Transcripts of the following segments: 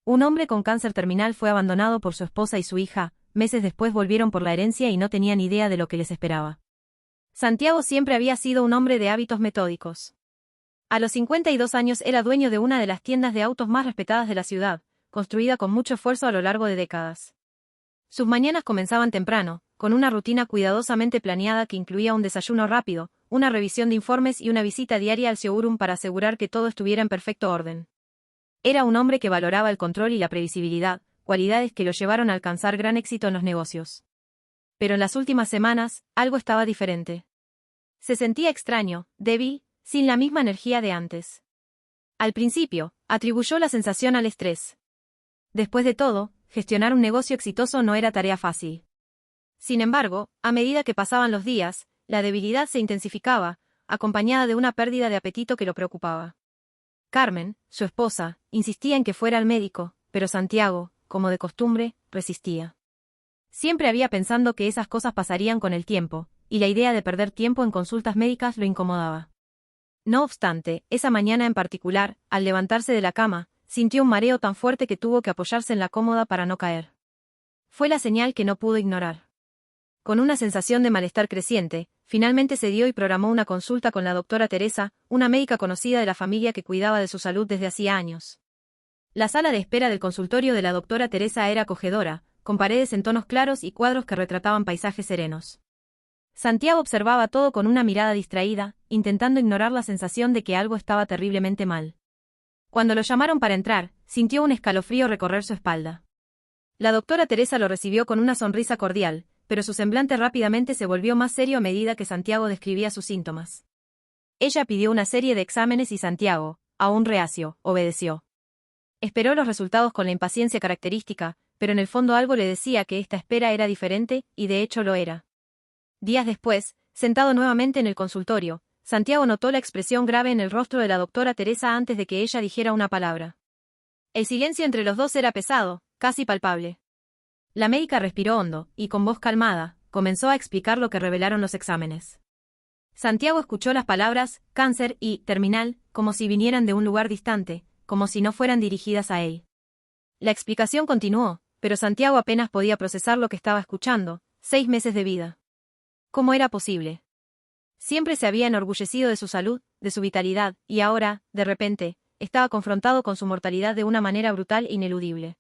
Un hombre con cáncer terminal fue abandonado por su esposa y su hija, meses después volvieron por la herencia y no tenían idea de lo que les esperaba. Santiago siempre había sido un hombre de hábitos metódicos. A los 52 años era dueño de una de las tiendas de autos más respetadas de la ciudad, construida con mucho esfuerzo a lo largo de décadas. Sus mañanas comenzaban temprano, con una rutina cuidadosamente planeada que incluía un desayuno rápido, una revisión de informes y una visita diaria al showroom para asegurar que todo estuviera en perfecto orden. Era un hombre que valoraba el control y la previsibilidad, cualidades que lo llevaron a alcanzar gran éxito en los negocios. Pero en las últimas semanas, algo estaba diferente. Se sentía extraño, débil, sin la misma energía de antes. Al principio, atribuyó la sensación al estrés. Después de todo, gestionar un negocio exitoso no era tarea fácil. Sin embargo, a medida que pasaban los días, la debilidad se intensificaba, acompañada de una pérdida de apetito que lo preocupaba. Carmen, su esposa, insistía en que fuera al médico, pero Santiago, como de costumbre, resistía. Siempre había pensando que esas cosas pasarían con el tiempo, y la idea de perder tiempo en consultas médicas lo incomodaba. No obstante, esa mañana en particular, al levantarse de la cama, sintió un mareo tan fuerte que tuvo que apoyarse en la cómoda para no caer. Fue la señal que no pudo ignorar. Con una sensación de malestar creciente, finalmente cedió y programó una consulta con la doctora Teresa, una médica conocida de la familia que cuidaba de su salud desde hacía años. La sala de espera del consultorio de la doctora Teresa era acogedora, con paredes en tonos claros y cuadros que retrataban paisajes serenos. Santiago observaba todo con una mirada distraída, intentando ignorar la sensación de que algo estaba terriblemente mal. Cuando lo llamaron para entrar, sintió un escalofrío recorrer su espalda. La doctora Teresa lo recibió con una sonrisa cordial, pero su semblante rápidamente se volvió más serio a medida que Santiago describía sus síntomas. Ella pidió una serie de exámenes y Santiago, aún reacio, obedeció. Esperó los resultados con la impaciencia característica, pero en el fondo algo le decía que esta espera era diferente, y de hecho lo era. Días después, sentado nuevamente en el consultorio, Santiago notó la expresión grave en el rostro de la doctora Teresa antes de que ella dijera una palabra. El silencio entre los dos era pesado, casi palpable. La médica respiró hondo, y con voz calmada, comenzó a explicar lo que revelaron los exámenes. Santiago escuchó las palabras cáncer y terminal, como si vinieran de un lugar distante, como si no fueran dirigidas a él. La explicación continuó, pero Santiago apenas podía procesar lo que estaba escuchando, 6 meses de vida. ¿Cómo era posible? Siempre se había enorgullecido de su salud, de su vitalidad, y ahora, de repente, estaba confrontado con su mortalidad de una manera brutal e ineludible.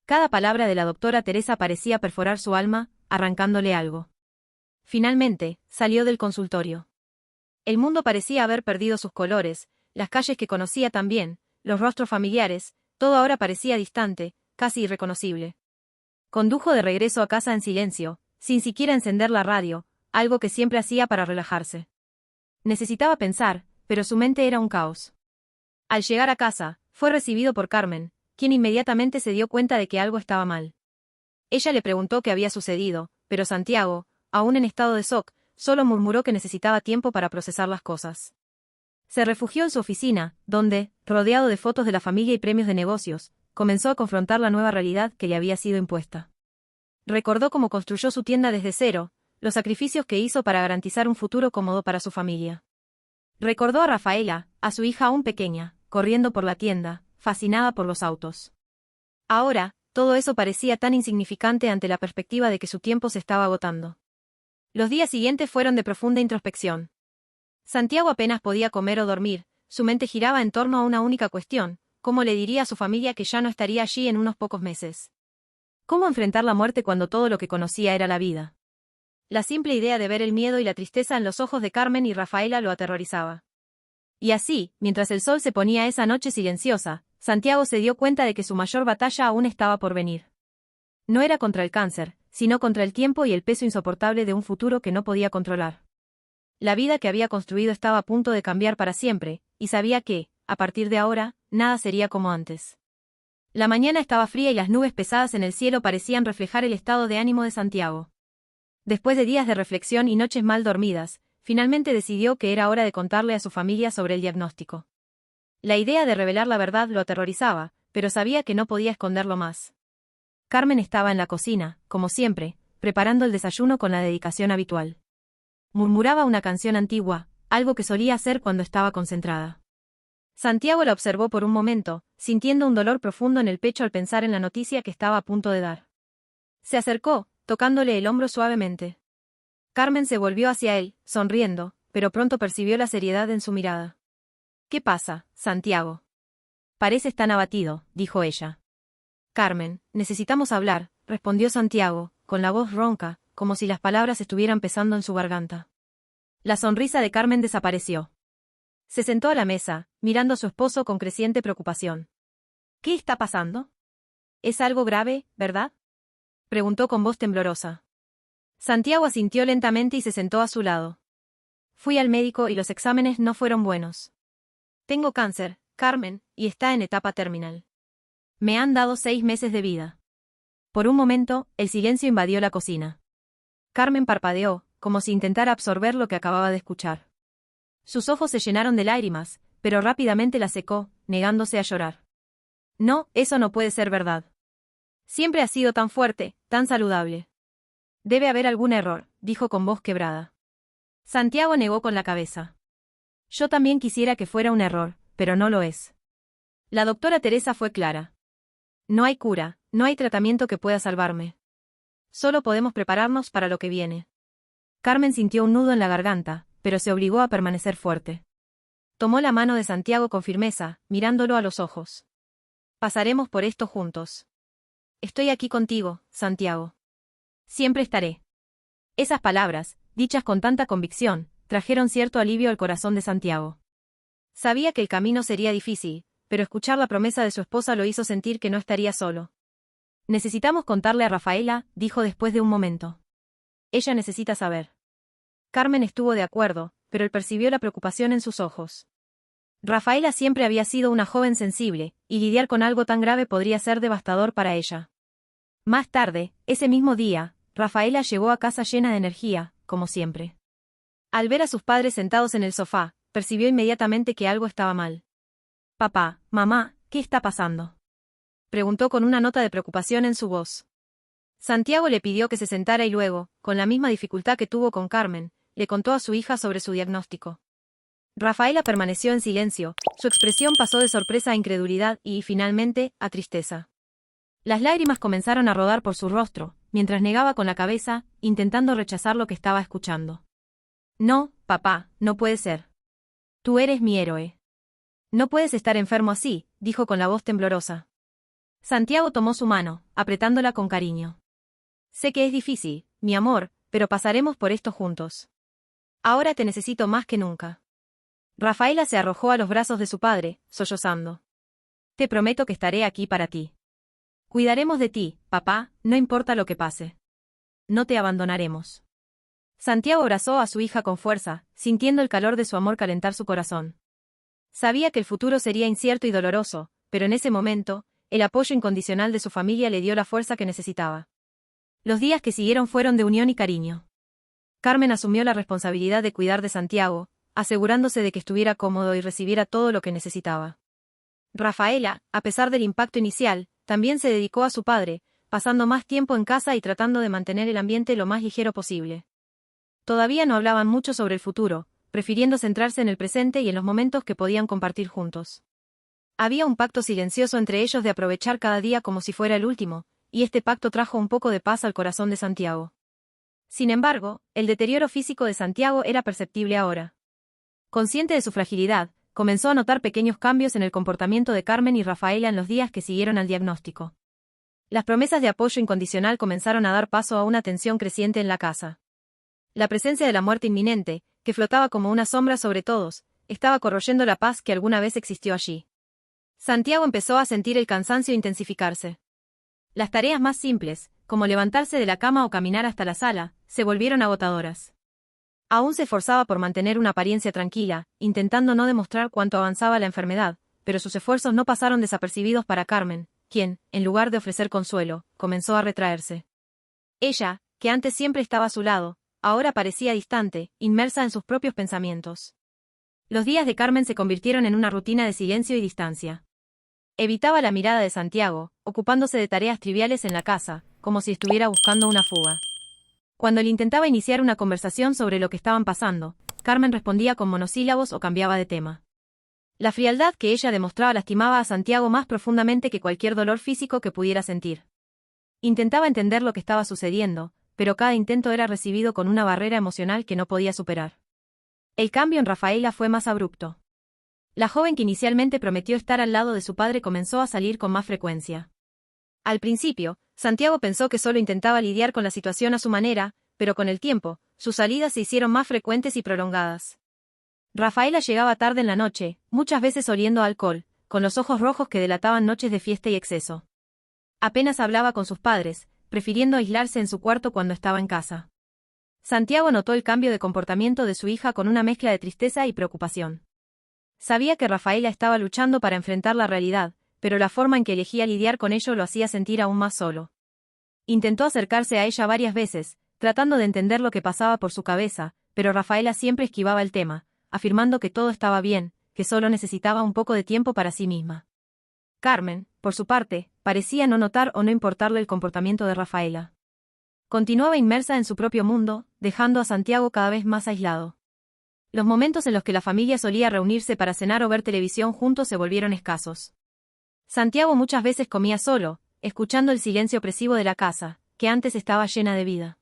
Cada palabra de la doctora Teresa parecía perforar su alma, arrancándole algo. Finalmente, salió del consultorio. El mundo parecía haber perdido sus colores, las calles que conocía tan bien, los rostros familiares, todo ahora parecía distante, casi irreconocible. Condujo de regreso a casa en silencio, sin siquiera encender la radio, algo que siempre hacía para relajarse. Necesitaba pensar, pero su mente era un caos. Al llegar a casa, fue recibido por Carmen, quien inmediatamente se dio cuenta de que algo estaba mal. Ella le preguntó qué había sucedido, pero Santiago, aún en estado de shock, solo murmuró que necesitaba tiempo para procesar las cosas. Se refugió en su oficina, donde, rodeado de fotos de la familia y premios de negocios, comenzó a confrontar la nueva realidad que le había sido impuesta. Recordó cómo construyó su tienda desde cero, los sacrificios que hizo para garantizar un futuro cómodo para su familia. Recordó a Rafaela, a su hija aún pequeña, corriendo por la tienda, fascinada por los autos. Ahora, todo eso parecía tan insignificante ante la perspectiva de que su tiempo se estaba agotando. Los días siguientes fueron de profunda introspección. Santiago apenas podía comer o dormir, su mente giraba en torno a una única cuestión: ¿cómo le diría a su familia que ya no estaría allí en unos pocos meses? ¿Cómo enfrentar la muerte cuando todo lo que conocía era la vida? La simple idea de ver el miedo y la tristeza en los ojos de Carmen y Rafaela lo aterrorizaba. Y así, mientras el sol se ponía esa noche silenciosa, Santiago se dio cuenta de que su mayor batalla aún estaba por venir. No era contra el cáncer, sino contra el tiempo y el peso insoportable de un futuro que no podía controlar. La vida que había construido estaba a punto de cambiar para siempre, y sabía que, a partir de ahora, nada sería como antes. La mañana estaba fría y las nubes pesadas en el cielo parecían reflejar el estado de ánimo de Santiago. Después de días de reflexión y noches mal dormidas, finalmente decidió que era hora de contarle a su familia sobre el diagnóstico. La idea de revelar la verdad lo aterrorizaba, pero sabía que no podía esconderlo más. Carmen estaba en la cocina, como siempre, preparando el desayuno con la dedicación habitual. Murmuraba una canción antigua, algo que solía hacer cuando estaba concentrada. Santiago la observó por un momento, sintiendo un dolor profundo en el pecho al pensar en la noticia que estaba a punto de dar. Se acercó, tocándole el hombro suavemente. Carmen se volvió hacia él, sonriendo, pero pronto percibió la seriedad en su mirada. «¿Qué pasa, Santiago? Pareces tan abatido», dijo ella. «Carmen, necesitamos hablar», respondió Santiago, con la voz ronca, como si las palabras estuvieran pesando en su garganta. La sonrisa de Carmen desapareció. Se sentó a la mesa, mirando a su esposo con creciente preocupación. «¿Qué está pasando? Es algo grave, ¿verdad?», preguntó con voz temblorosa. Santiago asintió lentamente y se sentó a su lado. «Fui al médico y los exámenes no fueron buenos. Tengo cáncer, Carmen, y está en etapa terminal. Me han dado 6 meses de vida». Por un momento, el silencio invadió la cocina. Carmen parpadeó, como si intentara absorber lo que acababa de escuchar. Sus ojos se llenaron de lágrimas, pero rápidamente las secó, negándose a llorar. «No, eso no puede ser verdad. Siempre has sido tan fuerte, tan saludable». «Debe haber algún error», dijo con voz quebrada. Santiago negó con la cabeza. «Yo también quisiera que fuera un error, pero no lo es». La doctora Teresa fue clara. «No hay cura, no hay tratamiento que pueda salvarme. Solo podemos prepararnos para lo que viene». Carmen sintió un nudo en la garganta, pero se obligó a permanecer fuerte. Tomó la mano de Santiago con firmeza, mirándolo a los ojos. «Pasaremos por esto juntos. Estoy aquí contigo, Santiago. Siempre estaré». Esas palabras, dichas con tanta convicción, trajeron cierto alivio al corazón de Santiago. Sabía que el camino sería difícil, pero escuchar la promesa de su esposa lo hizo sentir que no estaría solo. «Necesitamos contarle a Rafaela», dijo después de un momento. «Ella necesita saber». Carmen estuvo de acuerdo, pero él percibió la preocupación en sus ojos. Rafaela siempre había sido una joven sensible, y lidiar con algo tan grave podría ser devastador para ella. Más tarde, ese mismo día, Rafaela llegó a casa llena de energía, como siempre. Al ver a sus padres sentados en el sofá, percibió inmediatamente que algo estaba mal. «Papá, mamá, ¿qué está pasando?», preguntó con una nota de preocupación en su voz. Santiago le pidió que se sentara y luego, con la misma dificultad que tuvo con Carmen, le contó a su hija sobre su diagnóstico. Rafaela permaneció en silencio, su expresión pasó de sorpresa a incredulidad y, finalmente, a tristeza. Las lágrimas comenzaron a rodar por su rostro, mientras negaba con la cabeza, intentando rechazar lo que estaba escuchando. «No, papá, no puede ser. Tú eres mi héroe. No puedes estar enfermo así», dijo con la voz temblorosa. Santiago tomó su mano, apretándola con cariño. «Sé que es difícil, mi amor, pero pasaremos por esto juntos. Ahora te necesito más que nunca». Rafaela se arrojó a los brazos de su padre, sollozando. «Te prometo que estaré aquí para ti. Cuidaremos de ti, papá, no importa lo que pase. No te abandonaremos». Santiago abrazó a su hija con fuerza, sintiendo el calor de su amor calentar su corazón. Sabía que el futuro sería incierto y doloroso, pero en ese momento, el apoyo incondicional de su familia le dio la fuerza que necesitaba. Los días que siguieron fueron de unión y cariño. Carmen asumió la responsabilidad de cuidar de Santiago, asegurándose de que estuviera cómodo y recibiera todo lo que necesitaba. Rafaela, a pesar del impacto inicial, también se dedicó a su padre, pasando más tiempo en casa y tratando de mantener el ambiente lo más ligero posible. Todavía no hablaban mucho sobre el futuro, prefiriendo centrarse en el presente y en los momentos que podían compartir juntos. Había un pacto silencioso entre ellos de aprovechar cada día como si fuera el último, y este pacto trajo un poco de paz al corazón de Santiago. Sin embargo, el deterioro físico de Santiago era perceptible ahora. Consciente de su fragilidad, comenzó a notar pequeños cambios en el comportamiento de Carmen y Rafaela en los días que siguieron al diagnóstico. Las promesas de apoyo incondicional comenzaron a dar paso a una tensión creciente en la casa. La presencia de la muerte inminente, que flotaba como una sombra sobre todos, estaba corroyendo la paz que alguna vez existió allí. Santiago empezó a sentir el cansancio intensificarse. Las tareas más simples, como levantarse de la cama o caminar hasta la sala, se volvieron agotadoras. Aún se esforzaba por mantener una apariencia tranquila, intentando no demostrar cuánto avanzaba la enfermedad, pero sus esfuerzos no pasaron desapercibidos para Carmen, quien, en lugar de ofrecer consuelo, comenzó a retraerse. Ella, que antes siempre estaba a su lado, ahora parecía distante, inmersa en sus propios pensamientos. Los días de Carmen se convirtieron en una rutina de silencio y distancia. Evitaba la mirada de Santiago, ocupándose de tareas triviales en la casa, como si estuviera buscando una fuga. Cuando él intentaba iniciar una conversación sobre lo que estaban pasando, Carmen respondía con monosílabos o cambiaba de tema. La frialdad que ella demostraba lastimaba a Santiago más profundamente que cualquier dolor físico que pudiera sentir. Intentaba entender lo que estaba sucediendo, pero cada intento era recibido con una barrera emocional que no podía superar. El cambio en Rafaela fue más abrupto. La joven que inicialmente prometió estar al lado de su padre comenzó a salir con más frecuencia. Al principio, Santiago pensó que solo intentaba lidiar con la situación a su manera, pero con el tiempo, sus salidas se hicieron más frecuentes y prolongadas. Rafaela llegaba tarde en la noche, muchas veces oliendo a alcohol, con los ojos rojos que delataban noches de fiesta y exceso. Apenas hablaba con sus padres, prefiriendo aislarse en su cuarto cuando estaba en casa. Santiago notó el cambio de comportamiento de su hija con una mezcla de tristeza y preocupación. Sabía que Rafaela estaba luchando para enfrentar la realidad, pero la forma en que elegía lidiar con ello lo hacía sentir aún más solo. Intentó acercarse a ella varias veces, tratando de entender lo que pasaba por su cabeza, pero Rafaela siempre esquivaba el tema, afirmando que todo estaba bien, que solo necesitaba un poco de tiempo para sí misma. Carmen, por su parte, parecía no notar o no importarle el comportamiento de Rafaela. Continuaba inmersa en su propio mundo, dejando a Santiago cada vez más aislado. Los momentos en los que la familia solía reunirse para cenar o ver televisión juntos se volvieron escasos. Santiago muchas veces comía solo, escuchando el silencio opresivo de la casa, que antes estaba llena de vida.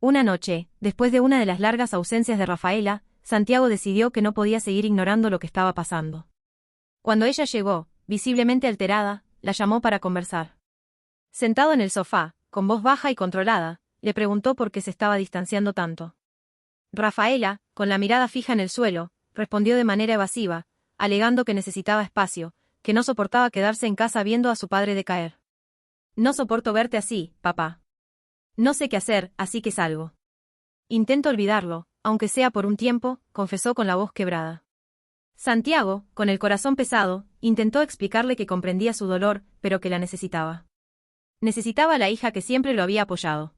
Una noche, después de una de las largas ausencias de Rafaela, Santiago decidió que no podía seguir ignorando lo que estaba pasando. Cuando ella llegó, visiblemente alterada, la llamó para conversar. Sentado en el sofá, con voz baja y controlada, le preguntó por qué se estaba distanciando tanto. Rafaela, con la mirada fija en el suelo, respondió de manera evasiva, alegando que necesitaba espacio, que no soportaba quedarse en casa viendo a su padre decaer. No soporto verte así, papá. No sé qué hacer, así que salgo. Intento olvidarlo, aunque sea por un tiempo, confesó con la voz quebrada. Santiago, con el corazón pesado, intentó explicarle que comprendía su dolor, pero que la necesitaba. Necesitaba a la hija que siempre lo había apoyado.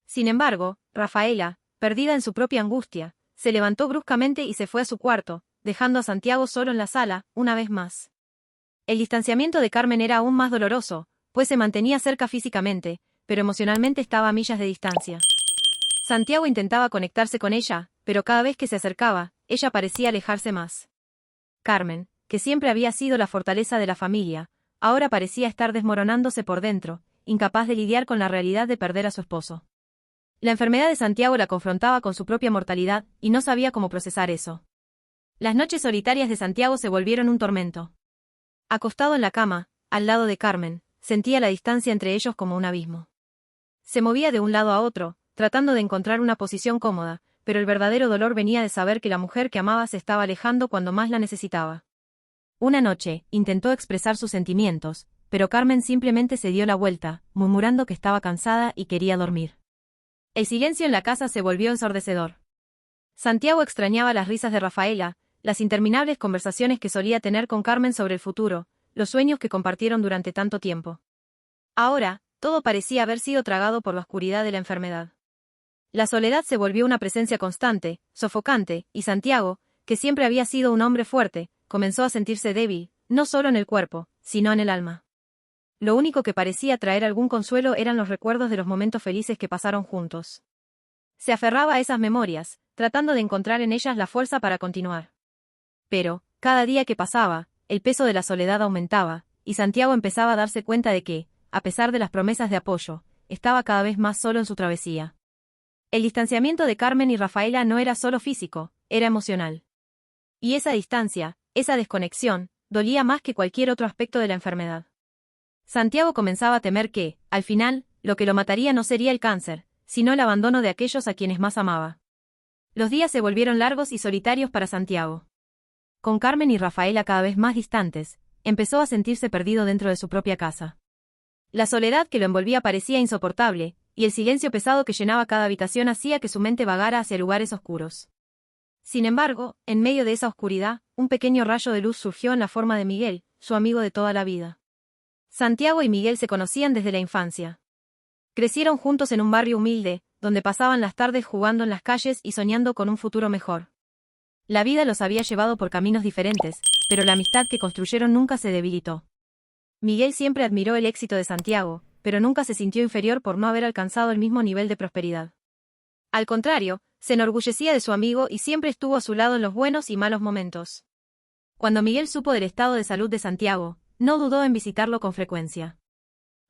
Sin embargo, Rafaela, perdida en su propia angustia, se levantó bruscamente y se fue a su cuarto, dejando a Santiago solo en la sala, una vez más. El distanciamiento de Carmen era aún más doloroso, pues se mantenía cerca físicamente, pero emocionalmente estaba a millas de distancia. Santiago intentaba conectarse con ella, pero cada vez que se acercaba, ella parecía alejarse más. Carmen, que siempre había sido la fortaleza de la familia, ahora parecía estar desmoronándose por dentro, incapaz de lidiar con la realidad de perder a su esposo. La enfermedad de Santiago la confrontaba con su propia mortalidad, y no sabía cómo procesar eso. Las noches solitarias de Santiago se volvieron un tormento. Acostado en la cama, al lado de Carmen, sentía la distancia entre ellos como un abismo. Se movía de un lado a otro, tratando de encontrar una posición cómoda, pero el verdadero dolor venía de saber que la mujer que amaba se estaba alejando cuando más la necesitaba. Una noche, intentó expresar sus sentimientos, pero Carmen simplemente se dio la vuelta, murmurando que estaba cansada y quería dormir. El silencio en la casa se volvió ensordecedor. Santiago extrañaba las risas de Rafaela, las interminables conversaciones que solía tener con Carmen sobre el futuro, los sueños que compartieron durante tanto tiempo. Ahora, todo parecía haber sido tragado por la oscuridad de la enfermedad. La soledad se volvió una presencia constante, sofocante, y Santiago, que siempre había sido un hombre fuerte, comenzó a sentirse débil, no solo en el cuerpo, sino en el alma. Lo único que parecía traer algún consuelo eran los recuerdos de los momentos felices que pasaron juntos. Se aferraba a esas memorias, tratando de encontrar en ellas la fuerza para continuar. Pero, cada día que pasaba, el peso de la soledad aumentaba, y Santiago empezaba a darse cuenta de que, a pesar de las promesas de apoyo, estaba cada vez más solo en su travesía. El distanciamiento de Carmen y Rafaela no era solo físico, era emocional. Y esa distancia, esa desconexión, dolía más que cualquier otro aspecto de la enfermedad. Santiago comenzaba a temer que, al final, lo que lo mataría no sería el cáncer, sino el abandono de aquellos a quienes más amaba. Los días se volvieron largos y solitarios para Santiago. Con Carmen y Rafaela cada vez más distantes, empezó a sentirse perdido dentro de su propia casa. La soledad que lo envolvía parecía insoportable, y el silencio pesado que llenaba cada habitación hacía que su mente vagara hacia lugares oscuros. Sin embargo, en medio de esa oscuridad, un pequeño rayo de luz surgió en la forma de Miguel, su amigo de toda la vida. Santiago y Miguel se conocían desde la infancia. Crecieron juntos en un barrio humilde, donde pasaban las tardes jugando en las calles y soñando con un futuro mejor. La vida los había llevado por caminos diferentes, pero la amistad que construyeron nunca se debilitó. Miguel siempre admiró el éxito de Santiago, pero nunca se sintió inferior por no haber alcanzado el mismo nivel de prosperidad. Al contrario, se enorgullecía de su amigo y siempre estuvo a su lado en los buenos y malos momentos. Cuando Miguel supo del estado de salud de Santiago, no dudó en visitarlo con frecuencia.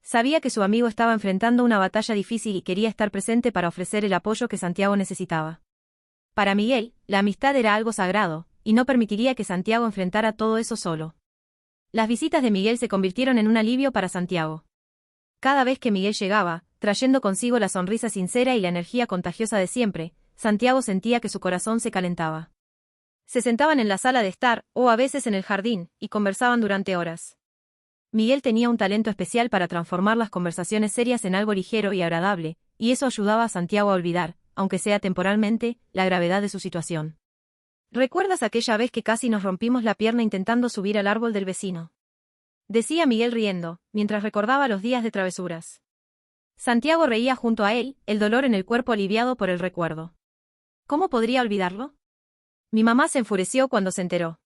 Sabía que su amigo estaba enfrentando una batalla difícil y quería estar presente para ofrecer el apoyo que Santiago necesitaba. Para Miguel, la amistad era algo sagrado, y no permitiría que Santiago enfrentara todo eso solo. Las visitas de Miguel se convirtieron en un alivio para Santiago. Cada vez que Miguel llegaba, trayendo consigo la sonrisa sincera y la energía contagiosa de siempre, Santiago sentía que su corazón se calentaba. Se sentaban en la sala de estar, o a veces en el jardín, y conversaban durante horas. Miguel tenía un talento especial para transformar las conversaciones serias en algo ligero y agradable, y eso ayudaba a Santiago a olvidar, aunque sea temporalmente, la gravedad de su situación. ¿Recuerdas aquella vez que casi nos rompimos la pierna intentando subir al árbol del vecino? Decía Miguel riendo, mientras recordaba los días de travesuras. Santiago reía junto a él, el dolor en el cuerpo aliviado por el recuerdo. ¿Cómo podría olvidarlo? Mi mamá se enfureció cuando se enteró.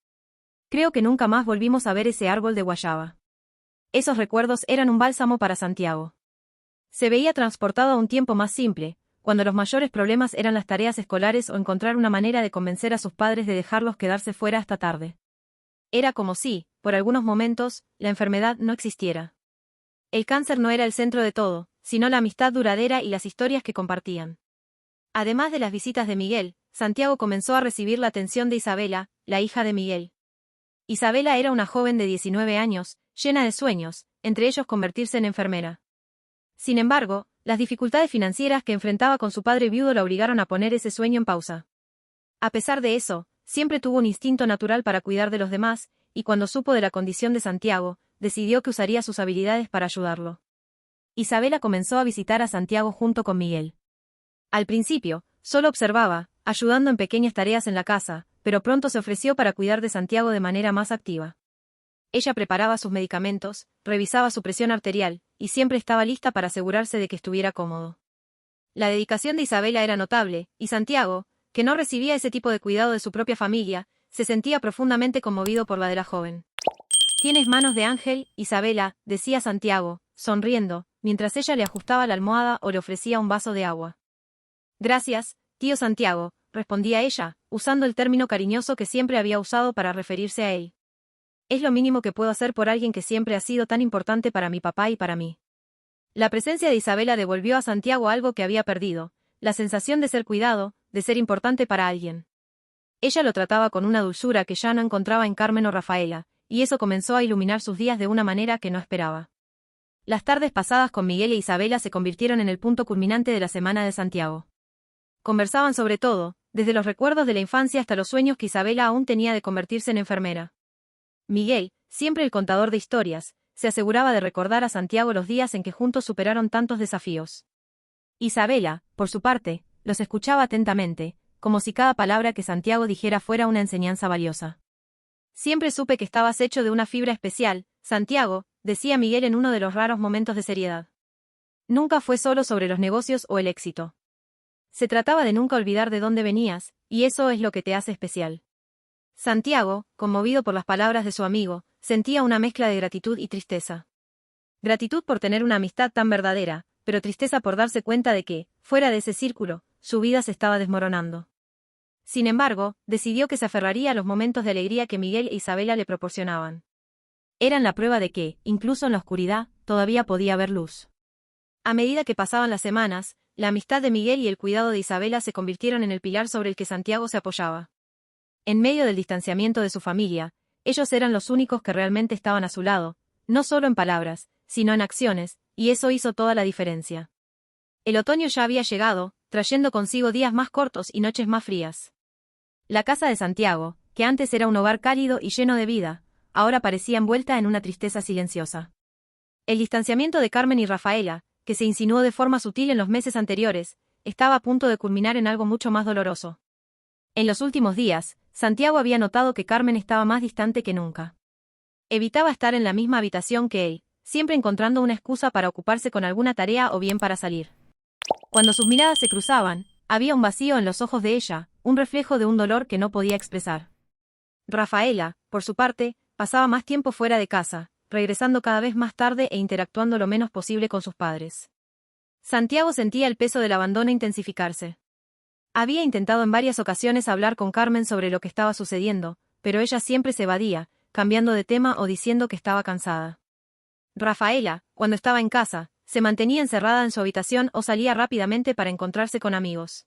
Creo que nunca más volvimos a ver ese árbol de guayaba. Esos recuerdos eran un bálsamo para Santiago. Se veía transportado a un tiempo más simple, cuando los mayores problemas eran las tareas escolares o encontrar una manera de convencer a sus padres de dejarlos quedarse fuera hasta tarde. Era como si, por algunos momentos, la enfermedad no existiera. El cáncer no era el centro de todo, sino la amistad duradera y las historias que compartían. Además de las visitas de Miguel, Santiago comenzó a recibir la atención de Isabela, la hija de Miguel. Isabela era una joven de 19 años, llena de sueños, entre ellos convertirse en enfermera. Sin embargo, las dificultades financieras que enfrentaba con su padre viudo la obligaron a poner ese sueño en pausa. A pesar de eso, siempre tuvo un instinto natural para cuidar de los demás, y cuando supo de la condición de Santiago, decidió que usaría sus habilidades para ayudarlo. Isabela comenzó a visitar a Santiago junto con Miguel. Al principio, solo observaba, ayudando en pequeñas tareas en la casa, pero pronto se ofreció para cuidar de Santiago de manera más activa. Ella preparaba sus medicamentos, revisaba su presión arterial, y siempre estaba lista para asegurarse de que estuviera cómodo. La dedicación de Isabela era notable, y Santiago, que no recibía ese tipo de cuidado de su propia familia, se sentía profundamente conmovido por la de la joven. «Tienes manos de ángel, Isabela», decía Santiago, sonriendo, mientras ella le ajustaba la almohada o le ofrecía un vaso de agua. «Gracias, tío Santiago», respondía ella, usando el término cariñoso que siempre había usado para referirse a él. «Es lo mínimo que puedo hacer por alguien que siempre ha sido tan importante para mi papá y para mí». La presencia de Isabela devolvió a Santiago algo que había perdido, la sensación de ser cuidado, de ser importante para alguien. Ella lo trataba con una dulzura que ya no encontraba en Carmen o Rafaela, y eso comenzó a iluminar sus días de una manera que no esperaba. Las tardes pasadas con Miguel e Isabela se convirtieron en el punto culminante de la semana de Santiago. Conversaban sobre todo, desde los recuerdos de la infancia hasta los sueños que Isabela aún tenía de convertirse en enfermera. Miguel, siempre el contador de historias, se aseguraba de recordar a Santiago los días en que juntos superaron tantos desafíos. Isabela, por su parte, los escuchaba atentamente, como si cada palabra que Santiago dijera fuera una enseñanza valiosa. «Siempre supe que estabas hecho de una fibra especial, Santiago», decía Miguel en uno de los raros momentos de seriedad. «Nunca fue solo sobre los negocios o el éxito. Se trataba de nunca olvidar de dónde venías, y eso es lo que te hace especial». Santiago, conmovido por las palabras de su amigo, sentía una mezcla de gratitud y tristeza. Gratitud por tener una amistad tan verdadera, pero tristeza por darse cuenta de que, fuera de ese círculo, su vida se estaba desmoronando. Sin embargo, decidió que se aferraría a los momentos de alegría que Miguel e Isabela le proporcionaban. Eran la prueba de que, incluso en la oscuridad, todavía podía haber luz. A medida que pasaban las semanas, la amistad de Miguel y el cuidado de Isabela se convirtieron en el pilar sobre el que Santiago se apoyaba. En medio del distanciamiento de su familia, ellos eran los únicos que realmente estaban a su lado, no solo en palabras, sino en acciones, y eso hizo toda la diferencia. El otoño ya había llegado, trayendo consigo días más cortos y noches más frías. La casa de Santiago, que antes era un hogar cálido y lleno de vida, ahora parecía envuelta en una tristeza silenciosa. El distanciamiento de Carmen y Rafaela, que se insinuó de forma sutil en los meses anteriores, estaba a punto de culminar en algo mucho más doloroso. En los últimos días, Santiago había notado que Carmen estaba más distante que nunca. Evitaba estar en la misma habitación que él, siempre encontrando una excusa para ocuparse con alguna tarea o bien para salir. Cuando sus miradas se cruzaban, había un vacío en los ojos de ella, un reflejo de un dolor que no podía expresar. Rafaela, por su parte, pasaba más tiempo fuera de casa, regresando cada vez más tarde e interactuando lo menos posible con sus padres. Santiago sentía el peso del abandono intensificarse. Había intentado en varias ocasiones hablar con Carmen sobre lo que estaba sucediendo, pero ella siempre se evadía, cambiando de tema o diciendo que estaba cansada. Rafaela, cuando estaba en casa, se mantenía encerrada en su habitación o salía rápidamente para encontrarse con amigos.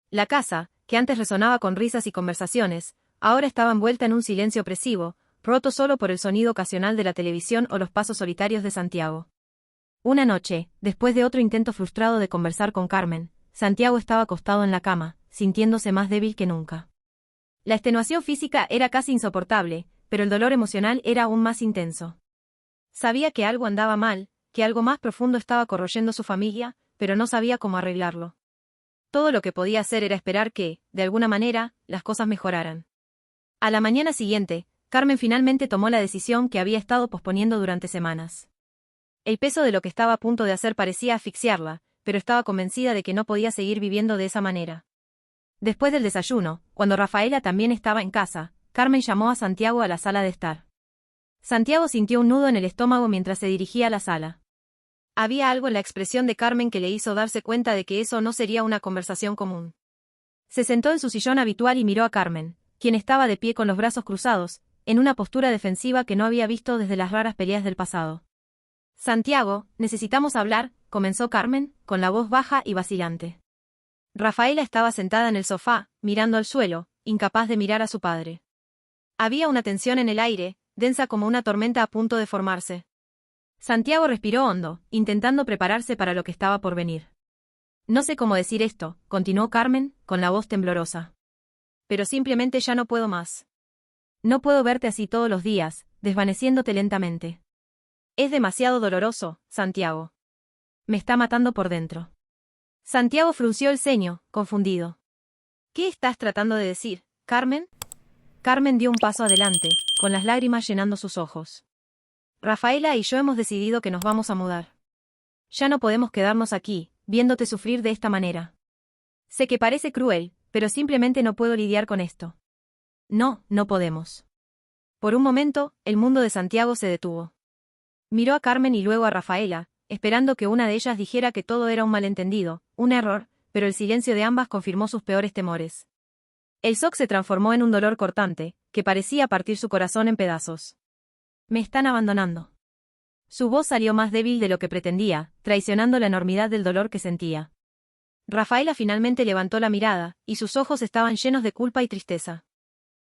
La casa, que antes resonaba con risas y conversaciones, ahora estaba envuelta en un silencio opresivo, roto solo por el sonido ocasional de la televisión o los pasos solitarios de Santiago. Una noche, después de otro intento frustrado de conversar con Carmen, Santiago estaba acostado en la cama, sintiéndose más débil que nunca. La extenuación física era casi insoportable, pero el dolor emocional era aún más intenso. Sabía que algo andaba mal, que algo más profundo estaba corroyendo su familia, pero no sabía cómo arreglarlo. Todo lo que podía hacer era esperar que, de alguna manera, las cosas mejoraran. A la mañana siguiente, Carmen finalmente tomó la decisión que había estado posponiendo durante semanas. El peso de lo que estaba a punto de hacer parecía asfixiarla, pero estaba convencida de que no podía seguir viviendo de esa manera. Después del desayuno, cuando Rafaela también estaba en casa, Carmen llamó a Santiago a la sala de estar. Santiago sintió un nudo en el estómago mientras se dirigía a la sala. Había algo en la expresión de Carmen que le hizo darse cuenta de que eso no sería una conversación común. Se sentó en su sillón habitual y miró a Carmen, quien estaba de pie con los brazos cruzados, en una postura defensiva que no había visto desde las raras peleas del pasado. Santiago, necesitamos hablar, comenzó Carmen, con la voz baja y vacilante. Rafaela estaba sentada en el sofá, mirando al suelo, incapaz de mirar a su padre. Había una tensión en el aire, densa como una tormenta a punto de formarse. Santiago respiró hondo, intentando prepararse para lo que estaba por venir. No sé cómo decir esto, continuó Carmen, con la voz temblorosa. Pero simplemente ya no puedo más. No puedo verte así todos los días, desvaneciéndote lentamente. Es demasiado doloroso, Santiago. Me está matando por dentro. Santiago frunció el ceño, confundido. ¿Qué estás tratando de decir, Carmen? Carmen dio un paso adelante, con las lágrimas llenando sus ojos. Rafaela y yo hemos decidido que nos vamos a mudar. Ya no podemos quedarnos aquí, viéndote sufrir de esta manera. Sé que parece cruel, pero simplemente no puedo lidiar con esto. No, no podemos. Por un momento, el mundo de Santiago se detuvo. Miró a Carmen y luego a Rafaela, esperando que una de ellas dijera que todo era un malentendido, un error, pero el silencio de ambas confirmó sus peores temores. El shock se transformó en un dolor cortante, que parecía partir su corazón en pedazos. Me están abandonando. Su voz salió más débil de lo que pretendía, traicionando la enormidad del dolor que sentía. Rafaela finalmente levantó la mirada, y sus ojos estaban llenos de culpa y tristeza.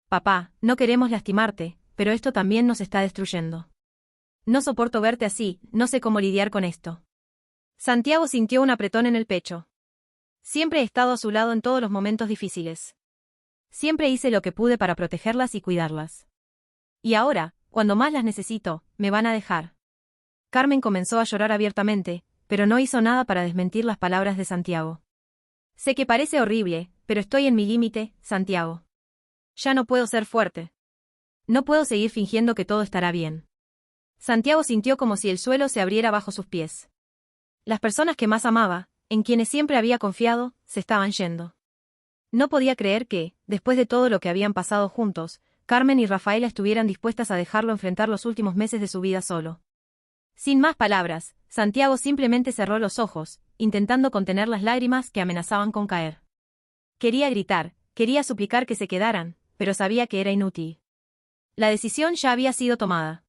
Papá, no queremos lastimarte, pero esto también nos está destruyendo. No soporto verte así, no sé cómo lidiar con esto. Santiago sintió un apretón en el pecho. Siempre he estado a su lado en todos los momentos difíciles. Siempre hice lo que pude para protegerlas y cuidarlas. Y ahora, cuando más las necesito, me van a dejar. Carmen comenzó a llorar abiertamente, pero no hizo nada para desmentir las palabras de Santiago. Sé que parece horrible, pero estoy en mi límite, Santiago. Ya no puedo ser fuerte. No puedo seguir fingiendo que todo estará bien. Santiago sintió como si el suelo se abriera bajo sus pies. Las personas que más amaba, en quienes siempre había confiado, se estaban yendo. No podía creer que, después de todo lo que habían pasado juntos, Carmen y Rafaela estuvieran dispuestas a dejarlo enfrentar los últimos meses de su vida solo. Sin más palabras, Santiago simplemente cerró los ojos, intentando contener las lágrimas que amenazaban con caer. Quería gritar, quería suplicar que se quedaran, pero sabía que era inútil. La decisión ya había sido tomada.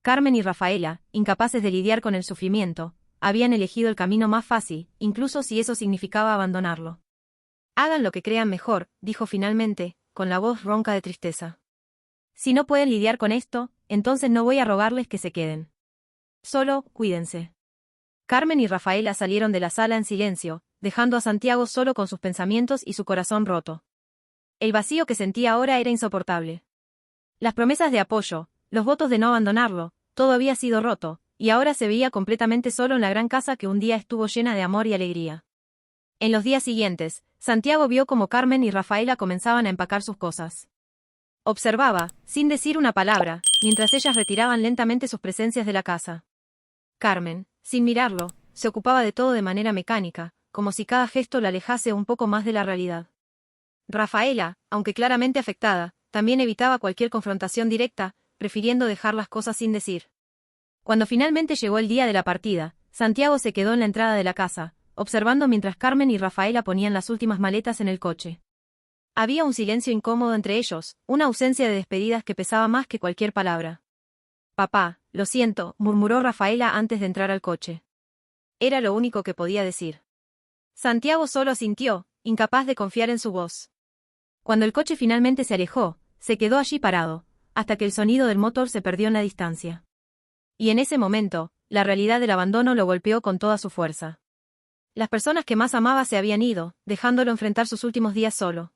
Carmen y Rafaela, incapaces de lidiar con el sufrimiento, habían elegido el camino más fácil, incluso si eso significaba abandonarlo. Hagan lo que crean mejor, dijo finalmente, con la voz ronca de tristeza. Si no pueden lidiar con esto, entonces no voy a rogarles que se queden. Solo, cuídense. Carmen y Rafaela salieron de la sala en silencio, dejando a Santiago solo con sus pensamientos y su corazón roto. El vacío que sentía ahora era insoportable. Las promesas de apoyo, los votos de no abandonarlo, todo había sido roto, y ahora se veía completamente solo en la gran casa que un día estuvo llena de amor y alegría. En los días siguientes, Santiago vio cómo Carmen y Rafaela comenzaban a empacar sus cosas. Observaba, sin decir una palabra, mientras ellas retiraban lentamente sus presencias de la casa. Carmen, sin mirarlo, se ocupaba de todo de manera mecánica, como si cada gesto la alejase un poco más de la realidad. Rafaela, aunque claramente afectada, también evitaba cualquier confrontación directa, prefiriendo dejar las cosas sin decir. Cuando finalmente llegó el día de la partida, Santiago se quedó en la entrada de la casa, observando mientras Carmen y Rafaela ponían las últimas maletas en el coche. Había un silencio incómodo entre ellos, una ausencia de despedidas que pesaba más que cualquier palabra. Papá, lo siento, murmuró Rafaela antes de entrar al coche. Era lo único que podía decir. Santiago solo asintió, incapaz de confiar en su voz. Cuando el coche finalmente se alejó, se quedó allí parado, hasta que el sonido del motor se perdió en la distancia. Y en ese momento, la realidad del abandono lo golpeó con toda su fuerza. Las personas que más amaba se habían ido, dejándolo enfrentar sus últimos días solo.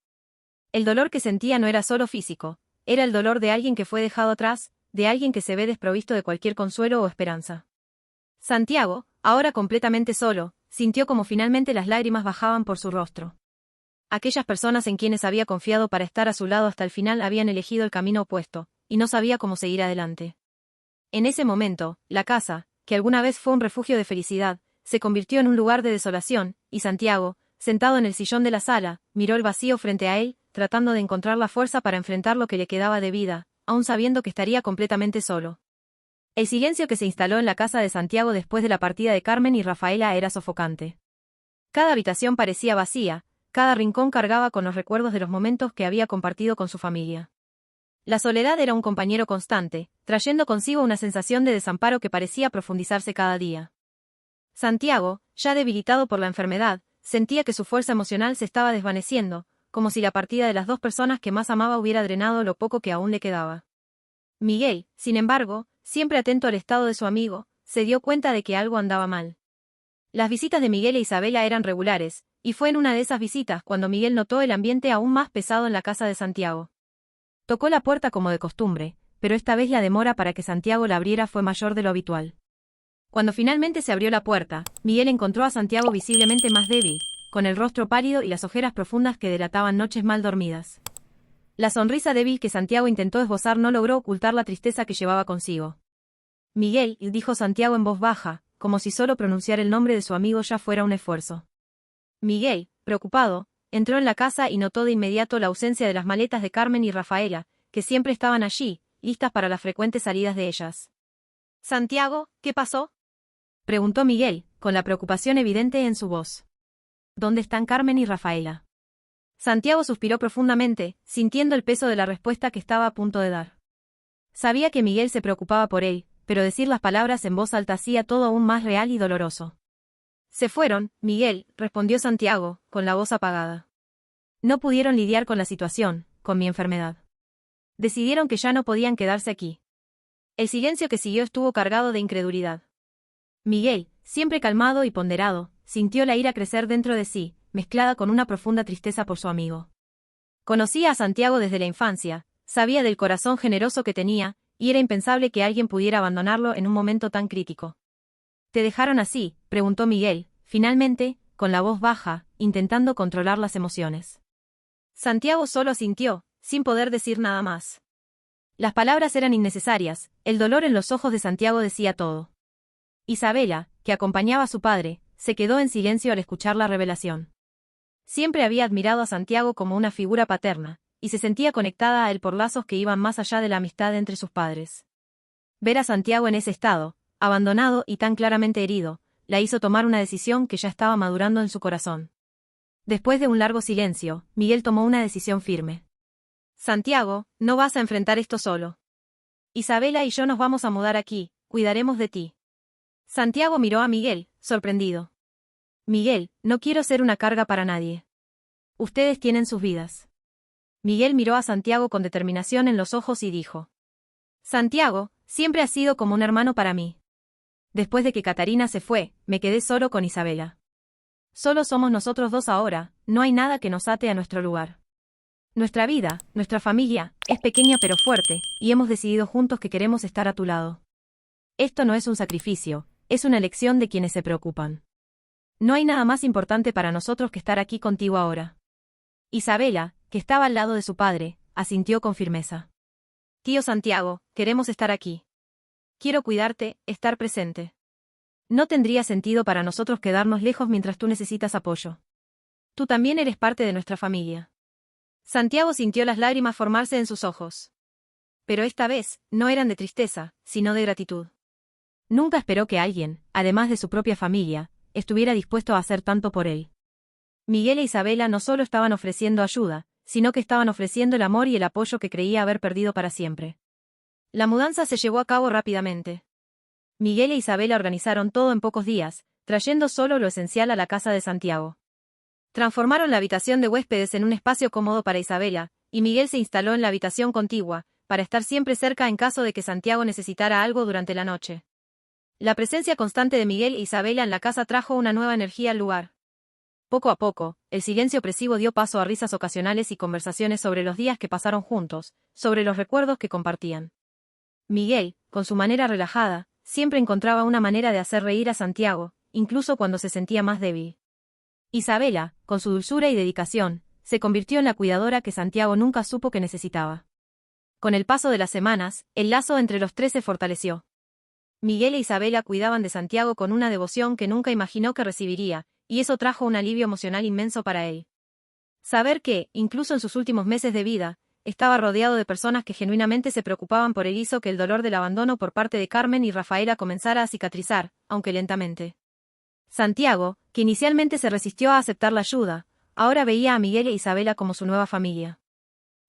El dolor que sentía no era solo físico, era el dolor de alguien que fue dejado atrás, de alguien que se ve desprovisto de cualquier consuelo o esperanza. Santiago, ahora completamente solo, sintió como finalmente las lágrimas bajaban por su rostro. Aquellas personas en quienes había confiado para estar a su lado hasta el final habían elegido el camino opuesto, y no sabía cómo seguir adelante. En ese momento, la casa, que alguna vez fue un refugio de felicidad, se convirtió en un lugar de desolación, y Santiago, sentado en el sillón de la sala, miró el vacío frente a él, tratando de encontrar la fuerza para enfrentar lo que le quedaba de vida, aun sabiendo que estaría completamente solo. El silencio que se instaló en la casa de Santiago después de la partida de Carmen y Rafaela era sofocante. Cada habitación parecía vacía, cada rincón cargaba con los recuerdos de los momentos que había compartido con su familia. La soledad era un compañero constante, trayendo consigo una sensación de desamparo que parecía profundizarse cada día. Santiago, ya debilitado por la enfermedad, sentía que su fuerza emocional se estaba desvaneciendo, como si la partida de las dos personas que más amaba hubiera drenado lo poco que aún le quedaba. Miguel, sin embargo, siempre atento al estado de su amigo, se dio cuenta de que algo andaba mal. Las visitas de Miguel e Isabela eran regulares, y fue en una de esas visitas cuando Miguel notó el ambiente aún más pesado en la casa de Santiago. Tocó la puerta como de costumbre, pero esta vez la demora para que Santiago la abriera fue mayor de lo habitual. Cuando finalmente se abrió la puerta, Miguel encontró a Santiago visiblemente más débil, con el rostro pálido y las ojeras profundas que delataban noches mal dormidas. La sonrisa débil que Santiago intentó esbozar no logró ocultar la tristeza que llevaba consigo. Miguel, dijo Santiago en voz baja, como si solo pronunciar el nombre de su amigo ya fuera un esfuerzo. Miguel, preocupado, entró en la casa y notó de inmediato la ausencia de las maletas de Carmen y Rafaela, que siempre estaban allí, listas para las frecuentes salidas de ellas. «Santiago, ¿qué pasó?», preguntó Miguel, con la preocupación evidente en su voz. «¿Dónde están Carmen y Rafaela?». Santiago suspiró profundamente, sintiendo el peso de la respuesta que estaba a punto de dar. Sabía que Miguel se preocupaba por él, pero decir las palabras en voz alta hacía todo aún más real y doloroso. «Se fueron, Miguel», respondió Santiago, con la voz apagada. «No pudieron lidiar con la situación, con mi enfermedad. Decidieron que ya no podían quedarse aquí». El silencio que siguió estuvo cargado de incredulidad. Miguel, siempre calmado y ponderado, sintió la ira crecer dentro de sí, mezclada con una profunda tristeza por su amigo. Conocía a Santiago desde la infancia, sabía del corazón generoso que tenía, y era impensable que alguien pudiera abandonarlo en un momento tan crítico. «¿Te dejaron así?», preguntó Miguel, finalmente, con la voz baja, intentando controlar las emociones. Santiago solo asintió, sin poder decir nada más. Las palabras eran innecesarias, el dolor en los ojos de Santiago decía todo. Isabela, que acompañaba a su padre, se quedó en silencio al escuchar la revelación. Siempre había admirado a Santiago como una figura paterna, y se sentía conectada a él por lazos que iban más allá de la amistad entre sus padres. Ver a Santiago en ese estado, abandonado y tan claramente herido, la hizo tomar una decisión que ya estaba madurando en su corazón. Después de un largo silencio, Miguel tomó una decisión firme. «Santiago, no vas a enfrentar esto solo. Isabela y yo nos vamos a mudar aquí, cuidaremos de ti». Santiago miró a Miguel, sorprendido. «Miguel, no quiero ser una carga para nadie. Ustedes tienen sus vidas». Miguel miró a Santiago con determinación en los ojos y dijo: «Santiago, siempre has sido como un hermano para mí. Después de que Catarina se fue, me quedé solo con Isabela. Solo somos nosotros dos ahora, no hay nada que nos ate a nuestro lugar. Nuestra vida, nuestra familia, es pequeña pero fuerte, y hemos decidido juntos que queremos estar a tu lado. Esto no es un sacrificio, es una elección de quienes se preocupan. No hay nada más importante para nosotros que estar aquí contigo ahora». Isabela, que estaba al lado de su padre, asintió con firmeza. «Tío Santiago, queremos estar aquí. Quiero cuidarte, estar presente. No tendría sentido para nosotros quedarnos lejos mientras tú necesitas apoyo. Tú también eres parte de nuestra familia». Santiago sintió las lágrimas formarse en sus ojos. Pero esta vez, no eran de tristeza, sino de gratitud. Nunca esperó que alguien, además de su propia familia, estuviera dispuesto a hacer tanto por él. Miguel e Isabela no solo estaban ofreciendo ayuda, sino que estaban ofreciendo el amor y el apoyo que creía haber perdido para siempre. La mudanza se llevó a cabo rápidamente. Miguel e Isabela organizaron todo en pocos días, trayendo solo lo esencial a la casa de Santiago. Transformaron la habitación de huéspedes en un espacio cómodo para Isabela, y Miguel se instaló en la habitación contigua, para estar siempre cerca en caso de que Santiago necesitara algo durante la noche. La presencia constante de Miguel e Isabela en la casa trajo una nueva energía al lugar. Poco a poco, el silencio opresivo dio paso a risas ocasionales y conversaciones sobre los días que pasaron juntos, sobre los recuerdos que compartían. Miguel, con su manera relajada, siempre encontraba una manera de hacer reír a Santiago, incluso cuando se sentía más débil. Isabela, con su dulzura y dedicación, se convirtió en la cuidadora que Santiago nunca supo que necesitaba. Con el paso de las semanas, el lazo entre los tres se fortaleció. Miguel e Isabela cuidaban de Santiago con una devoción que nunca imaginó que recibiría, y eso trajo un alivio emocional inmenso para él. Saber que, incluso en sus últimos meses de vida, estaba rodeado de personas que genuinamente se preocupaban por él hizo que el dolor del abandono por parte de Carmen y Rafaela comenzara a cicatrizar, aunque lentamente. Santiago, que inicialmente se resistió a aceptar la ayuda, ahora veía a Miguel e Isabela como su nueva familia.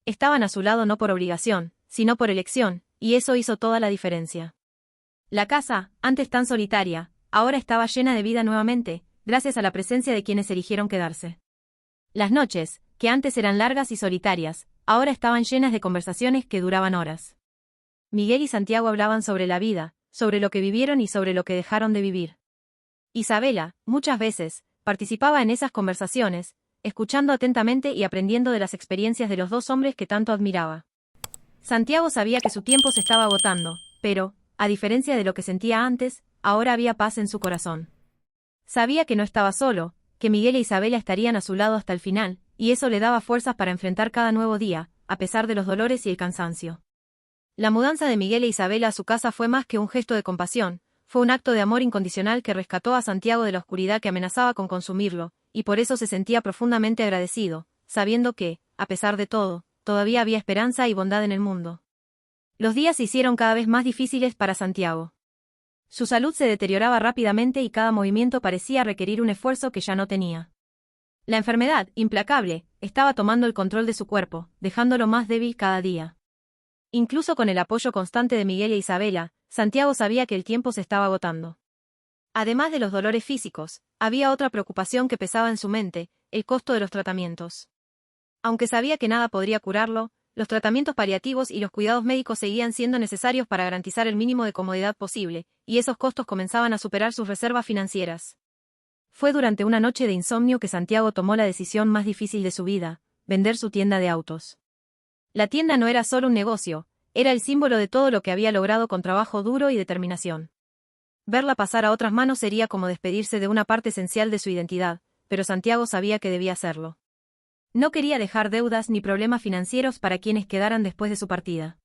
Estaban a su lado no por obligación, sino por elección, y eso hizo toda la diferencia. La casa, antes tan solitaria, ahora estaba llena de vida nuevamente, gracias a la presencia de quienes eligieron quedarse. Las noches, que antes eran largas y solitarias, ahora estaban llenas de conversaciones que duraban horas. Miguel y Santiago hablaban sobre la vida, sobre lo que vivieron y sobre lo que dejaron de vivir. Isabela, muchas veces, participaba en esas conversaciones, escuchando atentamente y aprendiendo de las experiencias de los dos hombres que tanto admiraba. Santiago sabía que su tiempo se estaba agotando, pero, a diferencia de lo que sentía antes, ahora había paz en su corazón. Sabía que no estaba solo, que Miguel e Isabela estarían a su lado hasta el final, y eso le daba fuerzas para enfrentar cada nuevo día, a pesar de los dolores y el cansancio. La mudanza de Miguel e Isabela a su casa fue más que un gesto de compasión, fue un acto de amor incondicional que rescató a Santiago de la oscuridad que amenazaba con consumirlo, y por eso se sentía profundamente agradecido, sabiendo que, a pesar de todo, todavía había esperanza y bondad en el mundo. Los días se hicieron cada vez más difíciles para Santiago. Su salud se deterioraba rápidamente y cada movimiento parecía requerir un esfuerzo que ya no tenía. La enfermedad, implacable, estaba tomando el control de su cuerpo, dejándolo más débil cada día. Incluso con el apoyo constante de Miguel e Isabela, Santiago sabía que el tiempo se estaba agotando. Además de los dolores físicos, había otra preocupación que pesaba en su mente, el costo de los tratamientos. Aunque sabía que nada podría curarlo, los tratamientos paliativos y los cuidados médicos seguían siendo necesarios para garantizar el mínimo de comodidad posible, y esos costos comenzaban a superar sus reservas financieras. Fue durante una noche de insomnio que Santiago tomó la decisión más difícil de su vida, vender su tienda de autos. La tienda no era solo un negocio, era el símbolo de todo lo que había logrado con trabajo duro y determinación. Verla pasar a otras manos sería como despedirse de una parte esencial de su identidad, pero Santiago sabía que debía hacerlo. No quería dejar deudas ni problemas financieros para quienes quedaran después de su partida.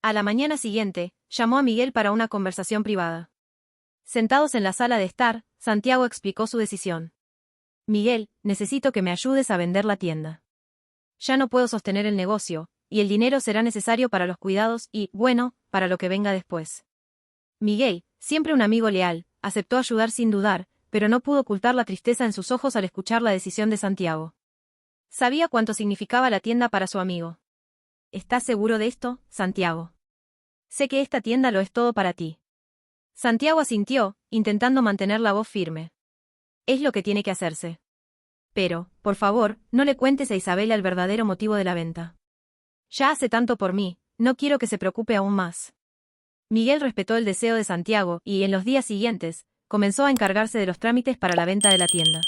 A la mañana siguiente, llamó a Miguel para una conversación privada. Sentados en la sala de estar, Santiago explicó su decisión. Miguel, necesito que me ayudes a vender la tienda. Ya no puedo sostener el negocio, y el dinero será necesario para los cuidados y, bueno, para lo que venga después. Miguel, siempre un amigo leal, aceptó ayudar sin dudar, pero no pudo ocultar la tristeza en sus ojos al escuchar la decisión de Santiago. Sabía cuánto significaba la tienda para su amigo. ¿Estás seguro de esto, Santiago? Sé que esta tienda lo es todo para ti. Santiago asintió, intentando mantener la voz firme. Es lo que tiene que hacerse. Pero, por favor, no le cuentes a Isabela el verdadero motivo de la venta. Ya hace tanto por mí, no quiero que se preocupe aún más. Miguel respetó el deseo de Santiago y, en los días siguientes, comenzó a encargarse de los trámites para la venta de la tienda.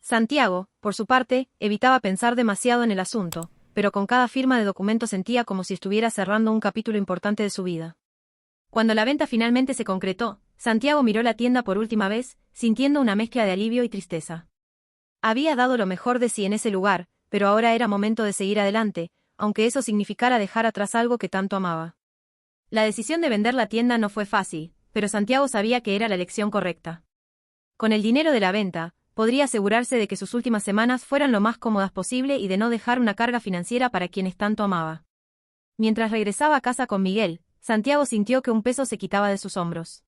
Santiago, por su parte, evitaba pensar demasiado en el asunto, pero con cada firma de documento sentía como si estuviera cerrando un capítulo importante de su vida. Cuando la venta finalmente se concretó, Santiago miró la tienda por última vez, sintiendo una mezcla de alivio y tristeza. Había dado lo mejor de sí en ese lugar, pero ahora era momento de seguir adelante, aunque eso significara dejar atrás algo que tanto amaba. La decisión de vender la tienda no fue fácil, pero Santiago sabía que era la elección correcta. Con el dinero de la venta, podría asegurarse de que sus últimas semanas fueran lo más cómodas posible y de no dejar una carga financiera para quienes tanto amaba. Mientras regresaba a casa con Miguel, Santiago sintió que un peso se quitaba de sus hombros.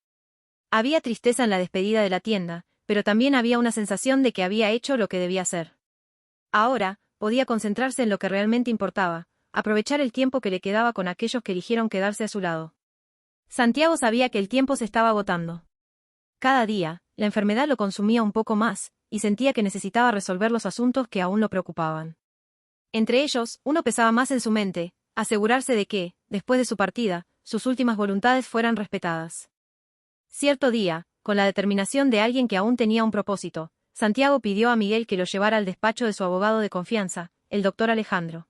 Había tristeza en la despedida de la tienda, pero también había una sensación de que había hecho lo que debía hacer. Ahora, podía concentrarse en lo que realmente importaba, aprovechar el tiempo que le quedaba con aquellos que eligieron quedarse a su lado. Santiago sabía que el tiempo se estaba agotando. Cada día, la enfermedad lo consumía un poco más, y sentía que necesitaba resolver los asuntos que aún lo preocupaban. Entre ellos, uno pesaba más en su mente, asegurarse de que, después de su partida, sus últimas voluntades fueran respetadas. Cierto día, con la determinación de alguien que aún tenía un propósito, Santiago pidió a Miguel que lo llevara al despacho de su abogado de confianza, el doctor Alejandro.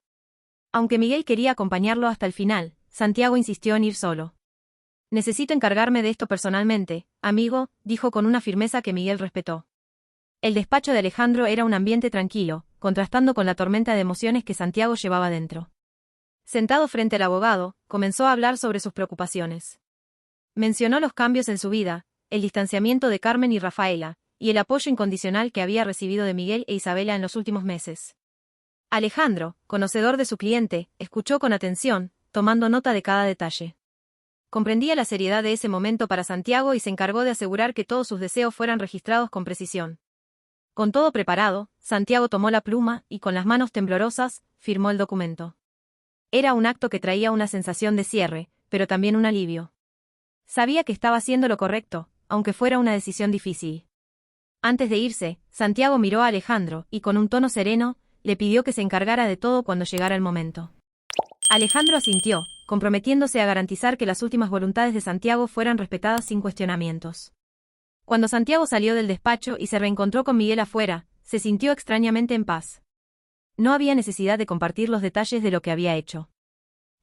Aunque Miguel quería acompañarlo hasta el final, Santiago insistió en ir solo. «Necesito encargarme de esto personalmente, amigo», dijo con una firmeza que Miguel respetó. El despacho de Alejandro era un ambiente tranquilo, contrastando con la tormenta de emociones que Santiago llevaba dentro. Sentado frente al abogado, comenzó a hablar sobre sus preocupaciones. Mencionó los cambios en su vida, el distanciamiento de Carmen y Rafaela, y el apoyo incondicional que había recibido de Miguel e Isabela en los últimos meses. Alejandro, conocedor de su cliente, escuchó con atención, tomando nota de cada detalle. Comprendía la seriedad de ese momento para Santiago y se encargó de asegurar que todos sus deseos fueran registrados con precisión. Con todo preparado, Santiago tomó la pluma y, con las manos temblorosas, firmó el documento. Era un acto que traía una sensación de cierre, pero también un alivio. Sabía que estaba haciendo lo correcto, aunque fuera una decisión difícil. Antes de irse, Santiago miró a Alejandro y, con un tono sereno, le pidió que se encargara de todo cuando llegara el momento. Alejandro asintió, comprometiéndose a garantizar que las últimas voluntades de Santiago fueran respetadas sin cuestionamientos. Cuando Santiago salió del despacho y se reencontró con Miguel afuera, se sintió extrañamente en paz. No había necesidad de compartir los detalles de lo que había hecho.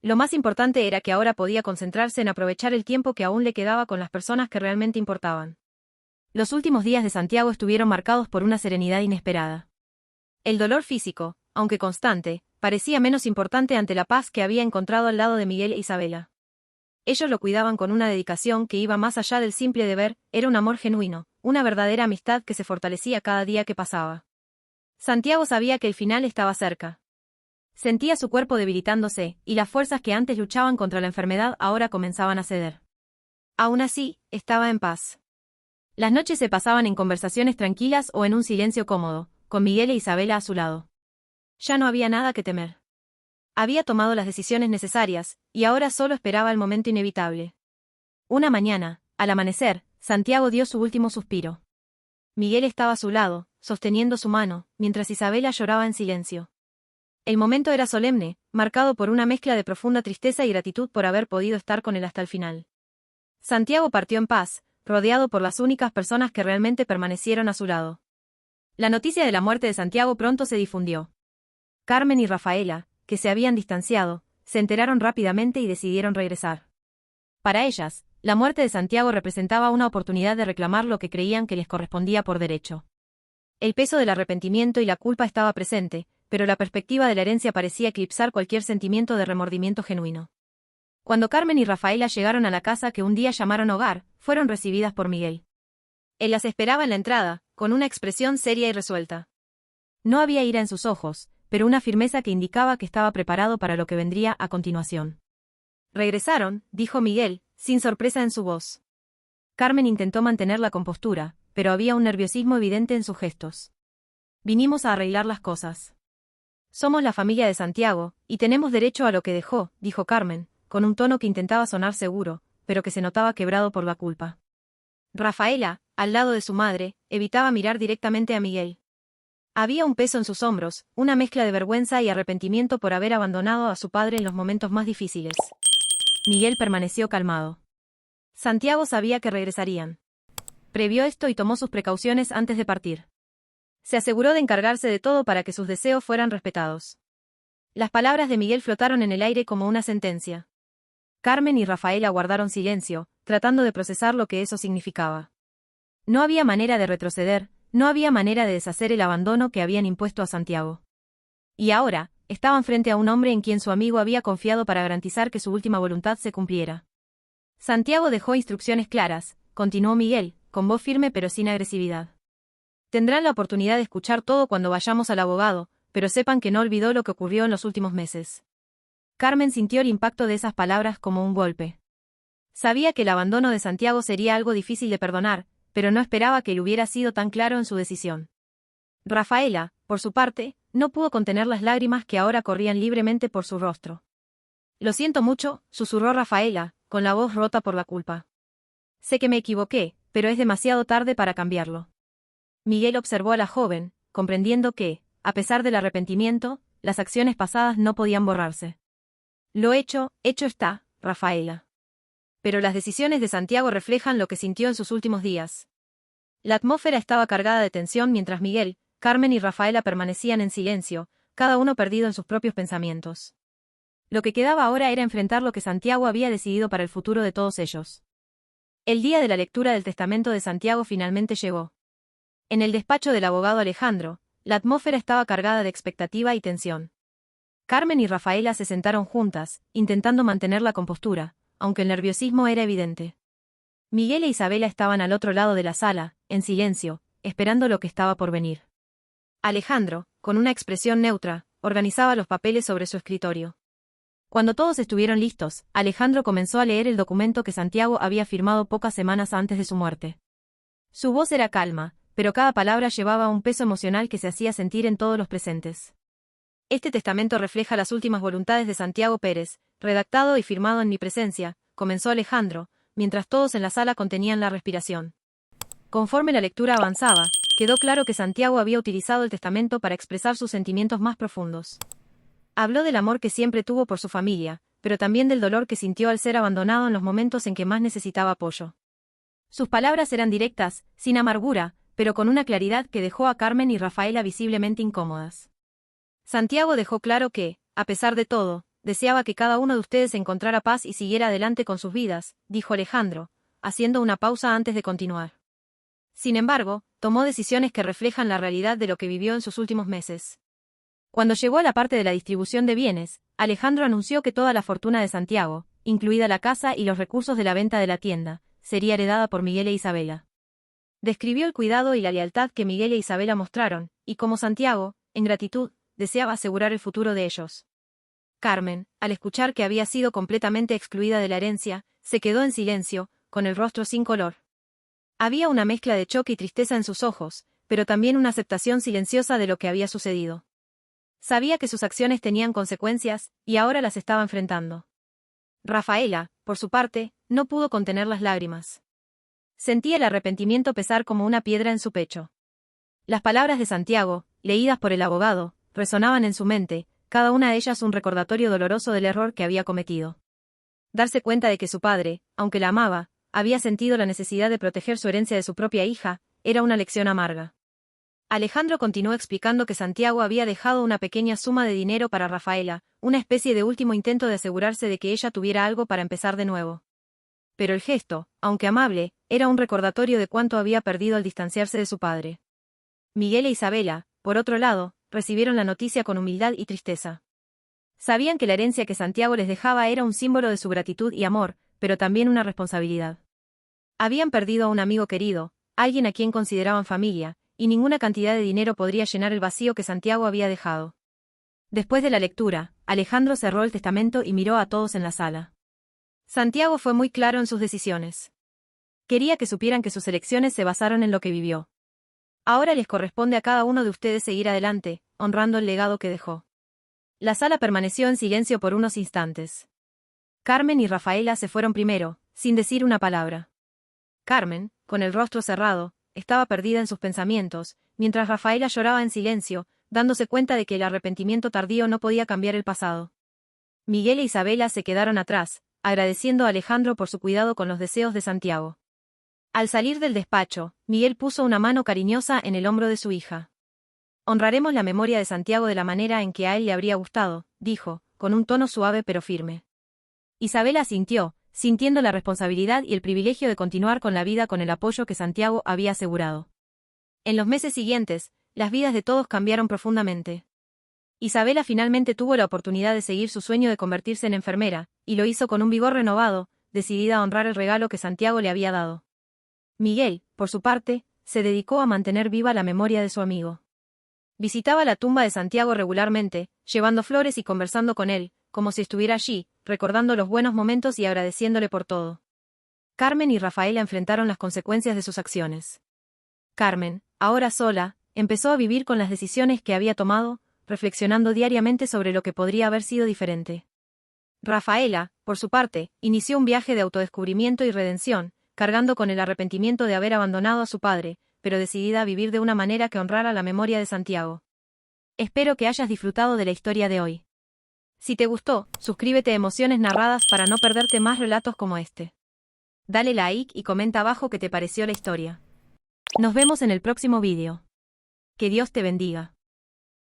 Lo más importante era que ahora podía concentrarse en aprovechar el tiempo que aún le quedaba con las personas que realmente importaban. Los últimos días de Santiago estuvieron marcados por una serenidad inesperada. El dolor físico, aunque constante, parecía menos importante ante la paz que había encontrado al lado de Miguel e Isabela. Ellos lo cuidaban con una dedicación que iba más allá del simple deber, era un amor genuino, una verdadera amistad que se fortalecía cada día que pasaba. Santiago sabía que el final estaba cerca. Sentía su cuerpo debilitándose, y las fuerzas que antes luchaban contra la enfermedad ahora comenzaban a ceder. Aún así, estaba en paz. Las noches se pasaban en conversaciones tranquilas o en un silencio cómodo, con Miguel e Isabela a su lado. Ya no había nada que temer. Había tomado las decisiones necesarias, y ahora solo esperaba el momento inevitable. Una mañana, al amanecer, Santiago dio su último suspiro. Miguel estaba a su lado, sosteniendo su mano, mientras Isabela lloraba en silencio. El momento era solemne, marcado por una mezcla de profunda tristeza y gratitud por haber podido estar con él hasta el final. Santiago partió en paz, rodeado por las únicas personas que realmente permanecieron a su lado. La noticia de la muerte de Santiago pronto se difundió. Carmen y Rafaela, que se habían distanciado, se enteraron rápidamente y decidieron regresar. Para ellas, la muerte de Santiago representaba una oportunidad de reclamar lo que creían que les correspondía por derecho. El peso del arrepentimiento y la culpa estaba presente, pero la perspectiva de la herencia parecía eclipsar cualquier sentimiento de remordimiento genuino. Cuando Carmen y Rafaela llegaron a la casa que un día llamaron hogar, fueron recibidas por Miguel. Él las esperaba en la entrada, con una expresión seria y resuelta. No había ira en sus ojos, pero una firmeza que indicaba que estaba preparado para lo que vendría a continuación. «Regresaron», dijo Miguel, sin sorpresa en su voz. Carmen intentó mantener la compostura, pero había un nerviosismo evidente en sus gestos. «Vinimos a arreglar las cosas. Somos la familia de Santiago, y tenemos derecho a lo que dejó», dijo Carmen, con un tono que intentaba sonar seguro, pero que se notaba quebrado por la culpa. Rafaela, al lado de su madre, evitaba mirar directamente a Miguel. Había un peso en sus hombros, una mezcla de vergüenza y arrepentimiento por haber abandonado a su padre en los momentos más difíciles. Miguel permaneció calmado. Santiago sabía que regresarían. Previó esto y tomó sus precauciones antes de partir. Se aseguró de encargarse de todo para que sus deseos fueran respetados. Las palabras de Miguel flotaron en el aire como una sentencia. Carmen y Rafaela guardaron silencio, tratando de procesar lo que eso significaba. No había manera de retroceder, no había manera de deshacer el abandono que habían impuesto a Santiago. Y ahora, estaban frente a un hombre en quien su amigo había confiado para garantizar que su última voluntad se cumpliera. Santiago dejó instrucciones claras, continuó Miguel, con voz firme pero sin agresividad. Tendrán la oportunidad de escuchar todo cuando vayamos al abogado, pero sepan que no olvidó lo que ocurrió en los últimos meses. Carmen sintió el impacto de esas palabras como un golpe. Sabía que el abandono de Santiago sería algo difícil de perdonar, pero no esperaba que él hubiera sido tan claro en su decisión. Rafaela, por su parte, no pudo contener las lágrimas que ahora corrían libremente por su rostro. Lo siento mucho, susurró Rafaela, con la voz rota por la culpa. Sé que me equivoqué, pero es demasiado tarde para cambiarlo. Miguel observó a la joven, comprendiendo que, a pesar del arrepentimiento, las acciones pasadas no podían borrarse. Lo hecho está, Rafaela. Pero las decisiones de Santiago reflejan lo que sintió en sus últimos días. La atmósfera estaba cargada de tensión mientras Miguel, Carmen y Rafaela permanecían en silencio, cada uno perdido en sus propios pensamientos. Lo que quedaba ahora era enfrentar lo que Santiago había decidido para el futuro de todos ellos. El día de la lectura del testamento de Santiago finalmente llegó. En el despacho del abogado Alejandro, la atmósfera estaba cargada de expectativa y tensión. Carmen y Rafaela se sentaron juntas, intentando mantener la compostura, aunque el nerviosismo era evidente. Miguel e Isabela estaban al otro lado de la sala, en silencio, esperando lo que estaba por venir. Alejandro, con una expresión neutra, organizaba los papeles sobre su escritorio. Cuando todos estuvieron listos, Alejandro comenzó a leer el documento que Santiago había firmado pocas semanas antes de su muerte. Su voz era calma, pero cada palabra llevaba un peso emocional que se hacía sentir en todos los presentes. Este testamento refleja las últimas voluntades de Santiago Pérez, redactado y firmado en mi presencia, comenzó Alejandro, mientras todos en la sala contenían la respiración. Conforme la lectura avanzaba, quedó claro que Santiago había utilizado el testamento para expresar sus sentimientos más profundos. Habló del amor que siempre tuvo por su familia, pero también del dolor que sintió al ser abandonado en los momentos en que más necesitaba apoyo. Sus palabras eran directas, sin amargura, pero con una claridad que dejó a Carmen y Rafaela visiblemente incómodas. Santiago dejó claro que, a pesar de todo, deseaba que cada uno de ustedes encontrara paz y siguiera adelante con sus vidas, dijo Alejandro, haciendo una pausa antes de continuar. Sin embargo, tomó decisiones que reflejan la realidad de lo que vivió en sus últimos meses. Cuando llegó a la parte de la distribución de bienes, Alejandro anunció que toda la fortuna de Santiago, incluida la casa y los recursos de la venta de la tienda, sería heredada por Miguel e Isabela. Describió el cuidado y la lealtad que Miguel e Isabela mostraron, y como Santiago, en gratitud, deseaba asegurar el futuro de ellos. Carmen, al escuchar que había sido completamente excluida de la herencia, se quedó en silencio, con el rostro sin color. Había una mezcla de choque y tristeza en sus ojos, pero también una aceptación silenciosa de lo que había sucedido. Sabía que sus acciones tenían consecuencias, y ahora las estaba enfrentando. Rafaela, por su parte, no pudo contener las lágrimas. Sentía el arrepentimiento pesar como una piedra en su pecho. Las palabras de Santiago, leídas por el abogado, resonaban en su mente, cada una de ellas un recordatorio doloroso del error que había cometido. Darse cuenta de que su padre, aunque la amaba, había sentido la necesidad de proteger su herencia de su propia hija, era una lección amarga. Alejandro continuó explicando que Santiago había dejado una pequeña suma de dinero para Rafaela, una especie de último intento de asegurarse de que ella tuviera algo para empezar de nuevo. Pero el gesto, aunque amable, era un recordatorio de cuánto había perdido al distanciarse de su padre. Miguel e Isabela, por otro lado, recibieron la noticia con humildad y tristeza. Sabían que la herencia que Santiago les dejaba era un símbolo de su gratitud y amor, pero también una responsabilidad. Habían perdido a un amigo querido, alguien a quien consideraban familia, y ninguna cantidad de dinero podría llenar el vacío que Santiago había dejado. Después de la lectura, Alejandro cerró el testamento y miró a todos en la sala. Santiago fue muy claro en sus decisiones. Quería que supieran que sus elecciones se basaron en lo que vivió. Ahora les corresponde a cada uno de ustedes seguir adelante, honrando el legado que dejó. La sala permaneció en silencio por unos instantes. Carmen y Rafaela se fueron primero, sin decir una palabra. Carmen, con el rostro cerrado, estaba perdida en sus pensamientos, mientras Rafaela lloraba en silencio, dándose cuenta de que el arrepentimiento tardío no podía cambiar el pasado. Miguel e Isabela se quedaron atrás, agradeciendo a Alejandro por su cuidado con los deseos de Santiago. Al salir del despacho, Miguel puso una mano cariñosa en el hombro de su hija. Honraremos la memoria de Santiago de la manera en que a él le habría gustado, dijo, con un tono suave pero firme. Isabela asintió, sintiendo la responsabilidad y el privilegio de continuar con la vida con el apoyo que Santiago había asegurado. En los meses siguientes, las vidas de todos cambiaron profundamente. Isabela finalmente tuvo la oportunidad de seguir su sueño de convertirse en enfermera, y lo hizo con un vigor renovado, decidida a honrar el regalo que Santiago le había dado. Miguel, por su parte, se dedicó a mantener viva la memoria de su amigo. Visitaba la tumba de Santiago regularmente, llevando flores y conversando con él, como si estuviera allí, recordando los buenos momentos y agradeciéndole por todo. Carmen y Rafaela enfrentaron las consecuencias de sus acciones. Carmen, ahora sola, empezó a vivir con las decisiones que había tomado, reflexionando diariamente sobre lo que podría haber sido diferente. Rafaela, por su parte, inició un viaje de autodescubrimiento y redención, cargando con el arrepentimiento de haber abandonado a su padre, pero decidida a vivir de una manera que honrara la memoria de Santiago. Espero que hayas disfrutado de la historia de hoy. Si te gustó, suscríbete a Emociones Narradas para no perderte más relatos como este. Dale like y comenta abajo qué te pareció la historia. Nos vemos en el próximo vídeo. Que Dios te bendiga.